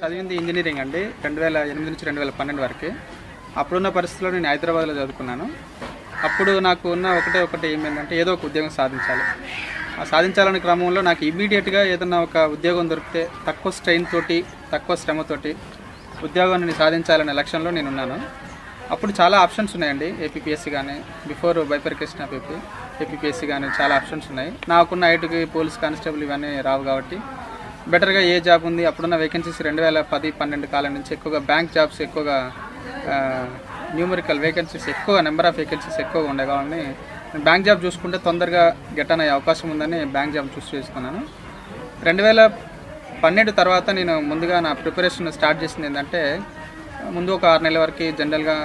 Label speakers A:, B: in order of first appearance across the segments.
A: చదివింది ఇంజనీరింగ్ అండి 2008 నుంచి 2012 వరకు. అప్పుడున్న పరిస్థితుల్లో నేను హైదరాబాద్లో చదువుకున్నాను. అప్పుడు నాకు ఉన్న ఒకటి ఏమైందంటే ఏదో ఒక ఉద్యోగం సాధించాలి. ఆ సాధించాలనే క్రమంలో నాకు ఇమ్మీడియట్గా ఏదన్నా ఒక ఉద్యోగం దొరికితే తక్కువ స్ట్రెయిన్ తోటి తక్కువ శ్రమతోటి ఉద్యోగాన్ని సాధించాలనే లక్ష్యంలో నేను ఉన్నాను. అప్పుడు చాలా ఆప్షన్స్ ఉన్నాయండి. ఏపీపీఎస్సీ కానీ బిఫోర్ బైఫర్కేషన్ ఆఫ్ ఏపీపీఎస్సీ కానీ చాలా ఆప్షన్స్ ఉన్నాయి. నాకున్న ఐటీకి పోలీస్ కానిస్టేబుల్ ఇవన్నీ రావు కాబట్టి బెటర్గా ఏ జాబ్ ఉంది. అప్పుడున్న వేకెన్సీస్ 2010-12 కాలం నుంచి ఎక్కువగా బ్యాంక్ జాబ్స్ ఎక్కువగా న్యూమరికల్ వేకెన్సీస్ ఎక్కువ నెంబర్ ఆఫ్ వేకెన్సీస్ ఎక్కువగా ఉండే కావాలని బ్యాంక్ జాబ్ చూసుకుంటే తొందరగా గెట్ అయ్యే అవకాశం ఉందని బ్యాంక్ జాబ్ చూస్ చేసుకున్నాను. 2012 తర్వాత నేను ముందుగా నా ప్రిపరేషన్ స్టార్ట్ చేసింది ఏంటంటే ముందు ఒక 6 నెలల వరకు జనరల్గా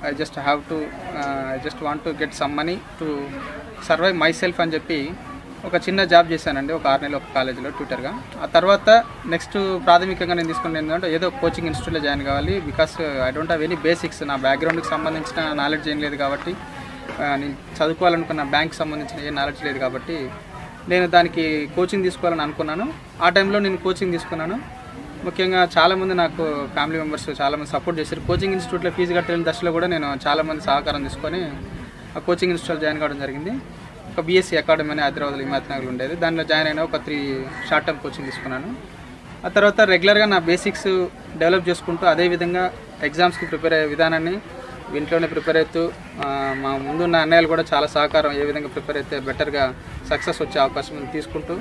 A: I just want to get some money to survive my self అని చెప్పి ఒక చిన్న జాబ్ చేశానండి. ఒక 6 నెలలు ఒక కాలేజీలో ట్యూటర్గా. ఆ తర్వాత నెక్స్ట్ ప్రాథమికంగా నేను తీసుకుని ఏంటంటే ఏదో కోచింగ్ ఇన్స్టిట్యూట్లో జాయిన్ కావాలి. Because I don't have any basics. నా బ్యాక్గ్రౌండ్కి సంబంధించిన నాలెడ్జ్ ఏం లేదు కాబట్టి, నేను చదువుకోవాలనుకున్న బ్యాంక్కి సంబంధించిన ఏ నాలెడ్జ్ లేదు కాబట్టి నేను దానికి కోచింగ్ తీసుకోవాలని అనుకున్నాను. ఆ టైంలో నేను కోచింగ్ తీసుకున్నాను. ముఖ్యంగా చాలామంది నాకు ఫ్యామిలీ మెంబర్స్ చాలామంది సపోర్ట్ చేశారు. కోచింగ్ ఇన్స్టిట్యూట్లో ఫీజు కట్టలేని దశలో కూడా నేను చాలామంది సహకారం తీసుకొని ఆ కోచింగ్ ఇన్స్టిట్యూట్లో జాయిన్ కావడం జరిగింది. ఒక బీఎస్సీ అకాడమీ అని హైదరాబాద్లో హిమాయత్నగర్లో ఉండేది. దానిలో జాయిన్ అయినా ఒక 3 షార్ట్ టర్మ్ కోచింగ్ తీసుకున్నాను. ఆ తర్వాత రెగ్యులర్గా నా బేసిక్స్ డెవలప్ చేసుకుంటూ అదేవిధంగా ఎగ్జామ్స్కి ప్రిపేర్ అయ్యే విధానాన్ని ఇంట్లోనే ప్రిపేర్ అవుతూ మా ముందున్న అన్నయ్యలు కూడా చాలా సహకారం ఏ విధంగా ప్రిపేర్ అయితే బెటర్గా సక్సెస్ వచ్చే అవకాశం తీసుకుంటూ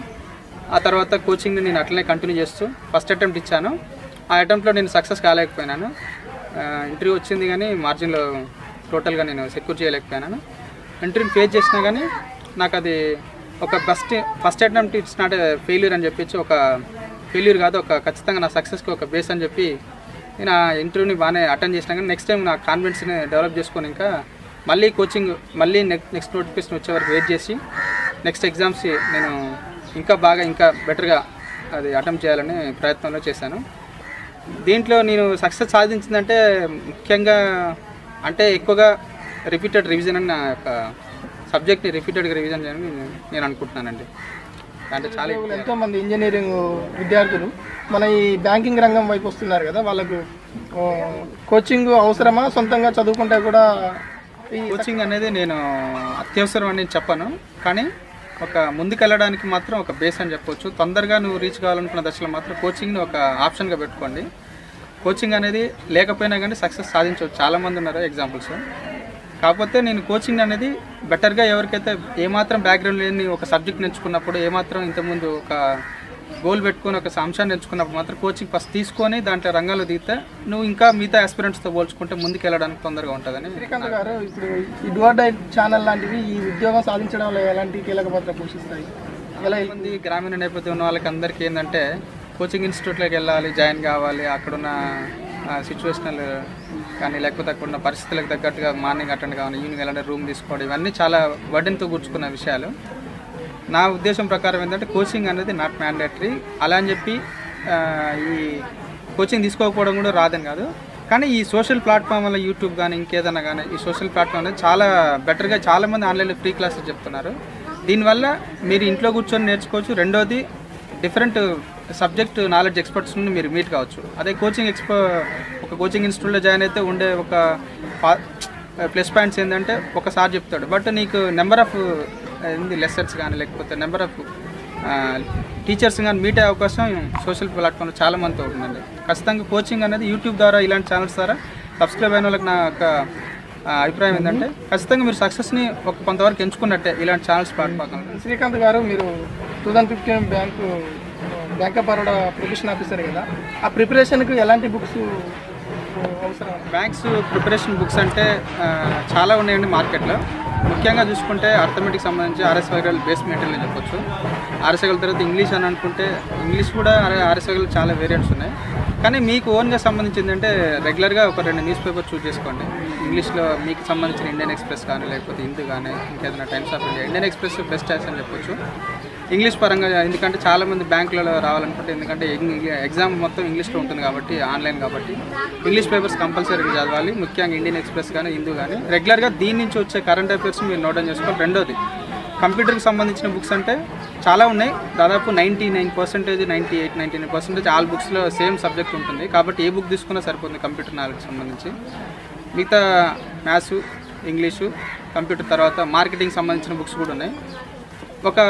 A: ఆ తర్వాత కోచింగ్ని నేను అట్లనే కంటిన్యూ చేస్తూ ఫస్ట్ అటెంప్ట్ ఇచ్చాను. ఆ అటెంప్ట్లో నేను సక్సెస్ కాలేకపోయినాను. ఇంటర్వ్యూ వచ్చింది కానీ మార్జిన్లో టోటల్గా నేను సెక్యూర్ చేయలేకపోయినాను. ఇంటర్వ్యూని ఫేస్ చేసినా కానీ నాకు అది ఒక first attempt it's not a failure అని చెప్పి ఒక ఫెయిల్యూర్ కాదు, ఒక ఖచ్చితంగా నా సక్సెస్కి ఒక బేస్ అని చెప్పి నేను ఆ ఇంటర్వ్యూని బాగానే అటెండ్ చేసినా కానీ నెక్స్ట్ టైం నా కాన్ఫిడెన్స్ని డెవలప్ చేసుకొని ఇంకా మళ్ళీ కోచింగ్ నెక్స్ట్ నోటిఫికేషన్ వచ్చే వరకు వెయిట్ చేసి నెక్స్ట్ ఎగ్జామ్స్ నేను ఇంకా బెటర్గా అది అటెంప్ట్ చేయాలని ప్రయత్నంలో చేశాను. దీంట్లో నేను సక్సెస్ సాధించిందంటే ముఖ్యంగా అంటే ఎక్కువగా రిపీటెడ్ రివిజన్ అని నా యొక్క సబ్జెక్ట్ని రిపీటెడ్గా రివిజన్ చేయాలని నేను అనుకుంటున్నానండి. అంటే చాలా
B: ఎంతోమంది ఇంజనీరింగ్ విద్యార్థులు మన ఈ బ్యాంకింగ్ రంగం వైపు వస్తున్నారు కదా, వాళ్ళకు కోచింగ్ అవసరమా? సొంతంగా చదువుకుంటే కూడా
A: ఈ కోచింగ్ అనేది నేను అత్యవసరం అని చెప్పను, కానీ ఒక ముందుకెళ్ళడానికి మాత్రం ఒక బేస్ అని చెప్పొచ్చు. తొందరగా నువ్వు రీచ్ కావాలనుకున్న దశలో మాత్రం కోచింగ్ని ఒక ఆప్షన్గా పెట్టుకోండి. కోచింగ్ అనేది లేకపోయినా కానీ సక్సెస్ సాధించవచ్చు. చాలామంది ఉన్నారు ఎగ్జాంపుల్స్. కాకపోతే నేను కోచింగ్ అనేది బెటర్గా ఎవరికైతే ఏమాత్రం బ్యాక్గ్రౌండ్ లేని ఒక సబ్జెక్ట్ నేర్చుకున్నప్పుడు ఏమాత్రం ఇంతకుముందు ఒక గోల్ పెట్టుకొని ఒక అంశాన్ని నేర్చుకున్నప్పుడు మాత్రం కోచింగ్ ఫస్ట్ తీసుకొని దాంట్లో రంగంలో దిగితే నువ్వు ఇంకా మిగతా ఆస్పిరెంట్స్తో పోల్చుకుంటే ముందుకు వెళ్ళడానికి తొందరగా ఉంటుందని.
B: శ్రీకాంత్ గారు, ఇప్పుడు ఈ డువర్డై ఛానల్ లాంటివి ఈ ఉద్యోగం సాధించడంలో ఎలాంటి కీలక పాత్ర పోషిస్తాయి? ఎలా మంది
A: గ్రామీణ నేపథ్యం ఉన్న వాళ్ళకి అందరికీ ఏంటంటే కోచింగ్ ఇన్స్టిట్యూట్లోకి వెళ్ళాలి, జాయిన్ కావాలి, అక్కడున్న సిచ్యువేషనల్ కానీ లేకపోతే అక్కడున్న పరిస్థితులకు తగ్గట్టుగా మార్నింగ్ అటెండ్ కావాలి, ఈవినింగ్ వెళ్ళండి, రూమ్ తీసుకోవడం, ఇవన్నీ చాలా బర్డెన్తో కూర్చుకున్న విషయాలు. నా ఉద్దేశం ప్రకారం ఏంటంటే కోచింగ్ అనేది నాట్ మ్యాండేటరీ. అలా అని చెప్పి ఈ కోచింగ్ తీసుకోకపోవడం కూడా రాదని కాదు, కానీ ఈ సోషల్ ప్లాట్ఫామ్ వల్ల యూట్యూబ్ కానీ ఇంకేదన్నా కానీ ఈ సోషల్ ప్లాట్ఫామ్ అనేది చాలా బెటర్గా చాలామంది ఆన్లైన్లో ఫ్రీ క్లాసెస్ చెప్తున్నారు. దీనివల్ల మీరు ఇంట్లో కూర్చొని నేర్చుకోవచ్చు. రెండోది డిఫరెంట్ సబ్జెక్ట్ నాలెడ్జ్ ఎక్స్పర్ట్స్ నుండి మీరు మీట్ కావచ్చు. అదే ఒక కోచింగ్ ఇన్స్టిట్యూట్లో జాయిన్ అయితే ఉండే ఒక ప్లస్ పాయింట్స్ ఏంటంటే ఒకసారి చెప్తాడు, బట్ నీకు నెంబర్ ఆఫ్ లెసన్స్ కానీ లేకపోతే నెంబర్ ఆఫ్ టీచర్స్ కానీ మీట్ అయ్యే అవకాశం సోషల్ ప్లాట్ఫామ్లో చాలా మందితో ఉంటుందండి. ఖచ్చితంగా కోచింగ్ అనేది యూట్యూబ్ ద్వారా ఇలాంటి ఛానల్స్ ద్వారా సబ్స్క్రైబ్ అయిన వాళ్ళకి నా యొక్క అభిప్రాయం ఏంటంటే ఖచ్చితంగా మీరు సక్సెస్ని కొంతవరకు ఎంచుకున్నట్టే ఇలాంటి ఛానల్స్ ప్లాట్ఫామ్.
B: శ్రీకాంత్ గారు, మీరు 2015 bank of Baroda profession officer కదా, ఆ ప్రిపరేషన్కి ఎలాంటి బుక్స్ అవసరం?
A: బ్యాంక్స్ ప్రిపరేషన్ బుక్స్ అంటే చాలా ఉన్నాయండి మార్కెట్లో. ముఖ్యంగా చూసుకుంటే అర్థమెటిక్ సంబంధించి ఆర్ఎస్వైఎల్ బేస్ మెటీరియల్ అని చెప్పొచ్చు. ఆర్ఎస్వైఎల్ తర్వాత ఇంగ్లీష్ అని అనుకుంటే ఇంగ్లీష్ కూడా ఆర్ఎస్వైఎల్ చాలా వేరియంట్స్ ఉన్నాయి. కానీ మీకు ఓన్గా సంబంధించింది అంటే రెగ్యులర్గా ఒక 2 న్యూస్ పేపర్ చూస్ చేసుకోండి. ఇంగ్లీష్లో మీకు సంబంధించిన ఇండియన్ ఎక్స్ప్రెస్ కానీ లేకపోతే హిందూ కానీ ఇంకేదైనా times of India. Indian express best choice అని చెప్పొచ్చు ఇంగ్లీష్ పరంగా. ఎందుకంటే చాలామంది బ్యాంకులలో రావాలనుకుంటే ఎందుకంటే ఎగ్జామ్ మొత్తం ఇంగ్లీష్లో ఉంటుంది కాబట్టి, ఆన్లైన్ కాబట్టి ఇంగ్లీష్ పేపర్స్ కంపల్సరీగా చదవాలి. ముఖ్యంగా ఇండియన్ ఎక్స్ప్రెస్ కానీ హిందూ కానీ రెగ్యులర్గా దీని నుంచి వచ్చే కరెంట్ అఫైర్స్ మీరు నోట్ డౌన్ చేసుకోవాలి. రెండోది కంప్యూటర్కి సంబంధించిన బుక్స్ అంటే చాలా ఉన్నాయి. దాదాపు 99%, 98-99% ఆల్ బుక్స్లో సేమ్ సబ్జెక్ట్ ఉంటుంది. కాబట్టి ఏ బుక్ తీసుకున్నా సరిపోతుంది కంప్యూటర్ నాలెడ్జ్ సంబంధించి. మిగతా మ్యాథ్స్, ఇంగ్లీషు, కంప్యూటర్ తర్వాత మార్కెటింగ్ సంబంధించిన బుక్స్ కూడా ఉన్నాయి. ఒక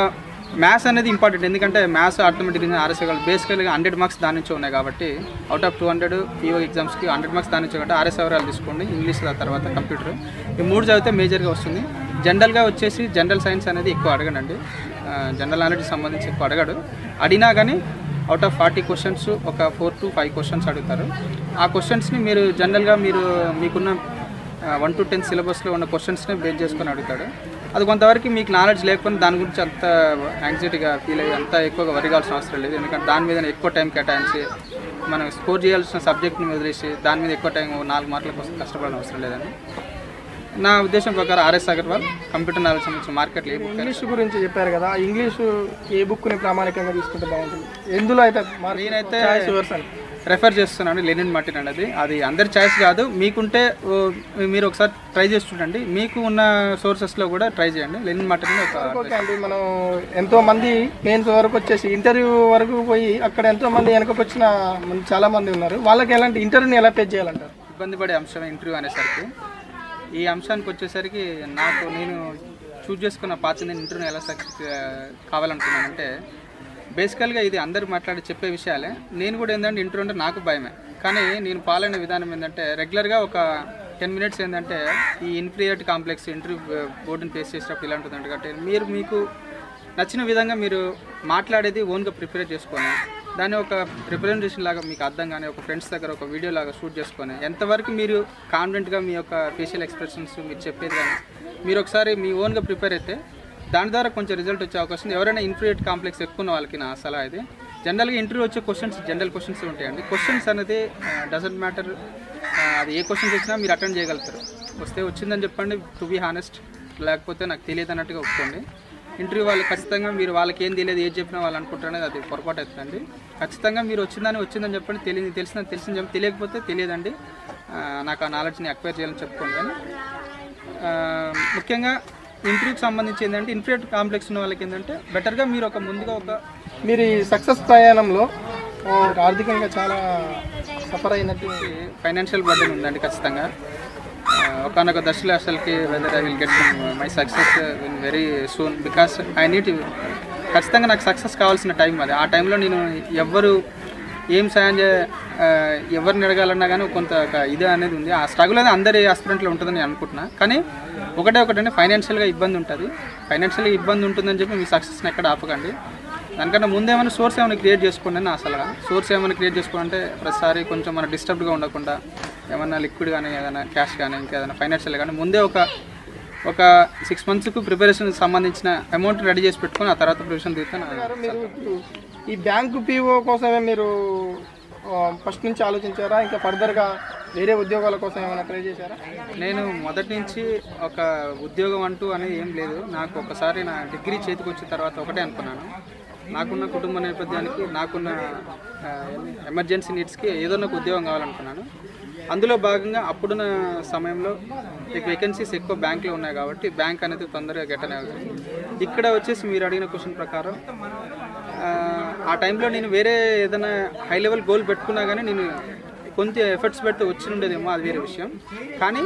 A: మ్యాథ్స్ అనేది ఇంపార్టెంట్, ఎందుకంటే మ్యాథ్స్, ఆర్థమెటిక్, ఆర్ఎస్ఐ బేసికల్గా 100 మార్క్స్ దాని నుంచి ఉన్నాయి. కాబట్టి అవుట్ ఆఫ్ 200 PO ఎగ్జామ్స్కి 100 మార్క్స్ దాని నుంచి కాబట్టి ఆర్ఎస్ఐ ఓవరాల్ తీసుకోండి. ఇంగ్లీష్ తర్వాత కంప్యూటర్, ఈ 3 చదివితే మేజర్గా వస్తుంది. జనరల్గా వచ్చేసి జనరల్ సైన్స్ అనేది ఎక్కువ అడగనండి, జనరల్ నాలెడ్జ్ సంబంధించి ఎక్కువ అడగడు. అడిగినా కానీ అవుట్ ఆఫ్ 40 క్వశ్చన్స్ ఒక 4 to 5 క్వశ్చన్స్ అడుగుతారు. ఆ క్వశ్చన్స్ని మీరు జనరల్గా మీకున్న 1 to 10 సిలబస్లో ఉన్న క్వశ్చన్స్ని బేస్ చేసుకొని అడుగుతాడు. అది కొంతవరకు మీకు నాలెడ్జ్ లేకపోయినా దాని గురించి అంత యాంగ్జైటీగా ఫీల్ అయ్యి అంత ఎక్కువగా వరి కావాల్సిన అవసరం లేదు. ఎందుకంటే దాని మీద ఎక్కువ టైం కేటాయించి మనం స్కోర్ చేయాల్సిన సబ్జెక్ట్ని వదిలేసి దాని మీద ఎక్కువ టైం 4 మార్కుల కోసం కష్టపడడం అవసరం లేదండి. నా ఉద్దేశం ప్రకారం ఆర్ఎస్ అగర్వాల్ కంప్యూటర్ నాలెడ్జ్ సంబంధించిన మార్కెట్లో.
B: ఇంగ్లీష్ గురించి చెప్పారు కదా, ఇంగ్లీషు ఏ బుక్ని ప్రామాణికంగా తీసుకుంటే బాగుంటుంది? ఎందులో అయితే
A: నేనైతే రెఫర్ చేస్తున్నాను లెనిన్ మార్టిన్ అనేది. అది అందరి చాయిస్ కాదు, మీకుంటే మీరు ఒకసారి ట్రై చేసి చూడండి. మీకు ఉన్న సోర్సెస్లో కూడా ట్రై చేయండి. లెనిన్ మార్టిన్
B: ఓకే అండి. మనం ఎంతోమంది మెయిన్స్ వరకు వచ్చేసి ఇంటర్వ్యూ వరకు పోయి అక్కడ ఎంతోమంది వెనకకు వచ్చిన చాలామంది ఉన్నారు. వాళ్ళకి ఎలాంటి ఇంటర్వ్యూని ఎలా ఫేస్ చేయాలంటారు?
A: ఇబ్బంది పడే అంశం ఇంటర్వ్యూ అనేసరికి, ఈ అంశానికి వచ్చేసరికి నేను చూజ్ చేసుకున్న పాత ఇంటర్వ్యూ ఎలా సక్సెస్ కావాలనుకున్నానంటే, బేసికల్గా ఇది అందరూ మాట్లాడి చెప్పే విషయాలే. నేను కూడా ఏంటంటే ఇంటర్వ్యూ అంటే నాకు భయమే, కానీ నేను పాలైన విధానం ఏంటంటే రెగ్యులర్గా ఒక 10 minutes ఏంటంటే ఈ ఇన్ఫీరియారిటీ కాంప్లెక్స్ ఇంటర్వ్యూ బోర్డుని ఫేస్ చేసేటప్పుడు ఇలా ఉంటుందంటే, కాబట్టి మీకు నచ్చిన విధంగా మీరు మాట్లాడేది ఓన్గా ప్రిపేర్ చేసుకొని దాన్ని ఒక రిప్రజెంటేషన్ లాగా మీకు అర్థం కానీ ఒక ఫ్రెండ్స్ దగ్గర ఒక వీడియో లాగా షూట్ చేసుకొని ఎంతవరకు మీరు కాన్ఫిడెంట్గా మీ యొక్క ఫేషియల్ ఎక్స్ప్రెషన్స్ మీరు చెప్పేది కానీ మీరు ఒకసారి మీ ఓన్గా ప్రిపేర్ అయితే దాని ద్వారా కొంచెం రిజల్ట్ వచ్చే అవకాశం ఉంది. ఎవరైనా ఇన్ఫీరియారిటీ కాంప్లెక్స్ ఎక్కువ ఉన్న వాళ్ళకి నా సలహా ఇది. జనరల్గా ఇంటర్వ్యూ వచ్చే క్వశ్చన్స్ జనరల్ క్వశ్చన్స్ ఉంటాయండి. క్వశ్చన్స్ అనేది డజంట్ మ్యాటర్, అది ఏ క్వశ్చన్స్ వచ్చినా మీరు అటెండ్ చేయగలుగుతారు. వస్తే వచ్చిందని చెప్పండి, టు బీ హానెస్ట్, లేకపోతే నాకు తెలియదు అన్నట్టుగా ఒప్పుకోండి. ఇంటర్వ్యూ వాళ్ళు ఖచ్చితంగా మీరు వాళ్ళకి ఏం తెలియదు, ఏది చెప్పినా వాళ్ళు అనుకుంటారనేది అది పొరపాటు అవుతుందండి. ఖచ్చితంగా మీరు వచ్చిందని చెప్పండి, తెలిసిందని చెప్పి, తెలియకపోతే తెలియదండి, నాకు ఆ నాలెడ్జ్ని అక్వైర్ చేయాలని చెప్పుకోండి. కానీ ముఖ్యంగా ఇంటర్వ్యూకి సంబంధించి ఏంటంటే ఇన్ఫీరియారిటీ కాంప్లెక్స్ ఉన్న వాళ్ళకి ఏంటంటే బెటర్గా మీరు
B: మీరు ఈ సక్సెస్ ప్రయాణంలో ఆర్థికంగా చాలా సఫర్ అయినట్టు
A: ఫైనాన్షియల్ బర్డెన్ ఉందండి. ఖచ్చితంగా ఒకనొక దశలో అసలుకి weather I will get my success in very soon, because I need ఖచ్చితంగా నాకు సక్సెస్ కావాల్సిన టైం అది. ఆ టైంలో నేను ఏం సాయం ఎవరిని అడగాలన్నా కానీ కొంత ఇది అనేది ఉంది. ఆ స్ట్రగుల్ అనేది అందరి ఆస్పిరెంట్లో ఉంటుందని నేను అనుకుంటున్నా. కానీ ఒకటంటే ఫైనాన్షియల్గా ఇబ్బంది ఉంటుంది. ఫైనాన్షియల్గా ఇబ్బంది ఉంటుందని చెప్పి మీ సక్సెస్ని ఎక్కడ ఆపకండి. దానికన్నా ముందేమైనా సోర్స్ ఏమైనా క్రియేట్ చేసుకోండి అని అసలు. సోర్స్ ఏమైనా క్రియేట్ చేసుకోవాలంటే ప్రతిసారి కొంచెం మన డిస్టర్బ్డ్గా ఉండకుండా ఏమన్నా లిక్విడ్ కానీ ఏదైనా క్యాష్ కానీ ఇంకేదైనా ఫైనాన్షియల్ కానీ ముందే ఒక 6 monthsకు ప్రిపరేషన్ సంబంధించిన అమౌంట్ రెడీ చేసి పెట్టుకొని ఆ తర్వాత ప్రిపరేషన్ తీస్తాను.
B: మీరు ఈ బ్యాంకు PO కోసమే మీరు ఫస్ట్ నుంచి ఆలోచించారా? ఇంకా ఫర్దర్గా వేరే ఉద్యోగాల కోసం ఏమైనా ట్రై చేశారా?
A: నేను మొదటి నుంచి ఒక ఉద్యోగం అంటూ అనేది ఏం లేదు. నాకు ఒకసారి నా డిగ్రీ చేతికి వచ్చిన తర్వాత ఒకటే అనుకున్నాను, నాకున్న కుటుంబ నేపథ్యానికి, నాకున్న ఎమర్జెన్సీ నీడ్స్కి ఏదో ఒక ఉద్యోగం కావాలనుకున్నాను. అందులో భాగంగా అప్పుడున్న సమయంలో వేకెన్సీస్ ఎక్కువ బ్యాంకులో ఉన్నాయి కాబట్టి బ్యాంక్ అనేది తొందరగా గెట్ అనేది. ఇక్కడ వచ్చేసి మీరు అడిగిన క్వశ్చన్ ప్రకారం ఆ టైంలో నేను వేరే ఏదైనా హై లెవెల్ గోల్ పెట్టుకున్నా కానీ నేను కొంత ఎఫర్ట్స్ పెడితే వచ్చి ఉండేదేమో, అది వేరే విషయం. కానీ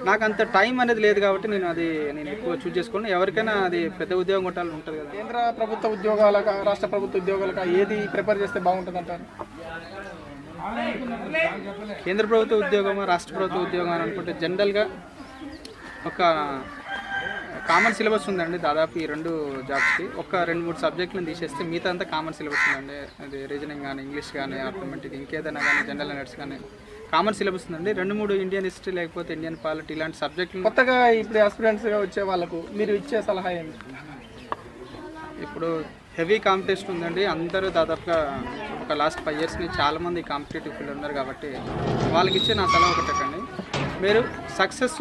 A: నాకు అంత టైం అనేది లేదు కాబట్టి నేను ఎక్కువ చూజ్ చేసుకోండి. ఎవరికైనా అది పెద్ద ఉద్యోగం కొట్టాలని ఉంటుంది కదా.
B: కేంద్ర ప్రభుత్వ ఉద్యోగాలకా రాష్ట్ర ప్రభుత్వ ఉద్యోగాలకా ఏది ప్రిపేర్ చేస్తే బాగుంటుంది అంటారు?
A: కేంద్ర ప్రభుత్వ ఉద్యోగమా రాష్ట్ర ప్రభుత్వ ఉద్యోగం అని అనుకుంటే జనరల్గా ఒక కామన్ సిలబస్ ఉందండి. దాదాపు ఈ 2 జాబ్స్కి ఒక 2-3 సబ్జెక్టులను తీసేస్తే మిగతా అంతా కామన్ సిలబస్ ఉందండి. అది రీజనింగ్ కానీ, ఇంగ్లీష్ కానీ, ఆర్థమెటిక్, ఇంకేదైనా కానీ, జనరల్ నాలెడ్జ్ కానీ కామన్ సిలబస్ ఉందండి. 2-3 ఇండియన్ హిస్టరీ లేకపోతే ఇండియన్ పాలిటీ ఇలాంటి సబ్జెక్టులు.
B: కొత్తగా ఇప్పుడు ఆస్పిరెంట్స్గా వచ్చే వాళ్ళకు మీరు ఇచ్చే సలహా ఏంటి?
A: ఇప్పుడు హెవీ కాంపిటీషన్ ఉందండి. అందరూ దాదాపుగా ఒక లాస్ట్ 5 years నుంచి చాలామంది కాంపిటేటివ్ ఫీల్డ్ ఉన్నారు కాబట్టి వాళ్ళకి ఇచ్చే నా సలహా ఒకటండి, మీరు సక్సెస్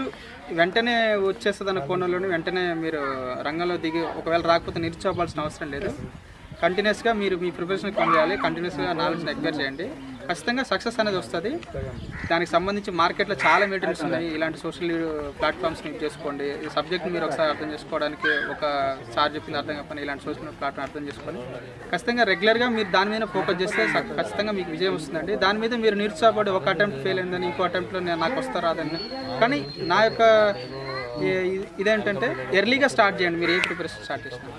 A: వెంటనే వచ్చేస్తుంది అన్న కోణంలోనే వెంటనే మీరు రంగంలో దిగి ఒకవేళ రాకపోతే నిరుచోపాల్సిన అవసరం లేదు. కంటిన్యూస్గా మీరు మీ ప్రిపరేషన్ కొనయాలి, కంటిన్యూస్గా నాలెడ్జ్ని ఎక్వైర్ చేయండి. ఖచ్చితంగా సక్సెస్ అనేది వస్తుంది. దానికి సంబంధించి మార్కెట్లో చాలా మెటీరియల్స్ ఉన్నాయి. ఇలాంటి సోషల్ ప్లాట్ఫామ్స్ని యూజ్ చేసుకోండి. ఈ సబ్జెక్ట్ని మీరు ఒకసారి అర్థం చేసుకోవడానికి ఒక సార్ చెప్పింది అర్థం కాకపోయినా ఇలాంటి సోషల్ ప్లాట్ఫామ్ అర్థం చేసుకొని ఖచ్చితంగా రెగ్యులర్గా మీరు దాని మీద ఫోకస్ చేస్తే ఖచ్చితంగా మీకు విజయం వస్తుందండి. దాని మీద మీరు నిరుత్సాహపడి ఒక అటెంప్ట్ ఫెయిల్ అయిందని ఇంకో అటెంప్ట్లో నాకు వస్తా రాదని, కానీ నా యొక్క ఇదేంటంటే ఎర్లీగా స్టార్ట్ చేయండి. మీరు ఏ ప్రిపరేషన్ స్టార్ట్ చేసినా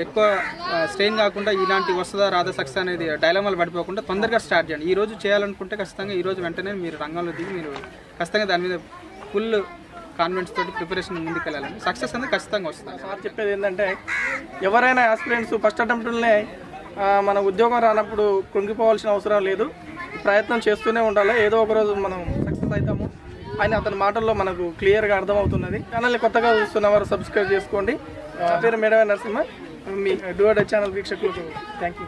A: ఎక్కువ స్ట్రెయిన్ కాకుండా ఇలాంటి వస్తుందా రాదా సక్సెస్ అనేది డైలమాలు పడిపోకుండా తొందరగా స్టార్ట్ చేయండి. ఈ రోజు చేయాలనుకుంటే ఖచ్చితంగా ఈ రోజు వెంటనే మీరు రంగంలో దిగి మీరు ఖచ్చితంగా దాని మీద ఫుల్ కాన్ఫిడెన్స్ తోటి ప్రిపరేషన్ ముందుకెళ్ళాలండి. సక్సెస్ అనేది ఖచ్చితంగా వస్తుంది.
B: సార్ చెప్పేది ఏంటంటే ఎవరైనా ఆస్పిరెంట్స్ ఫస్ట్ అటెంప్ట్లోనే మన ఉద్యోగం రానప్పుడు కృంగిపోవాల్సిన అవసరం లేదు. ప్రయత్నం చేస్తూనే ఉండాలి. ఏదో ఒక రోజు మనం సక్సెస్ అవుతాము అని అతని మాటల్లో మనకు క్లియర్గా అర్థమవుతున్నది. ఛానల్ని కొత్తగా చూస్తున్నవారు సబ్స్క్రైబ్ చేసుకోండి. నా పేరు మేడవ నరసింహ. మీ డూ ఛానల్ వీక్షకులకు థ్యాంక్ యూ.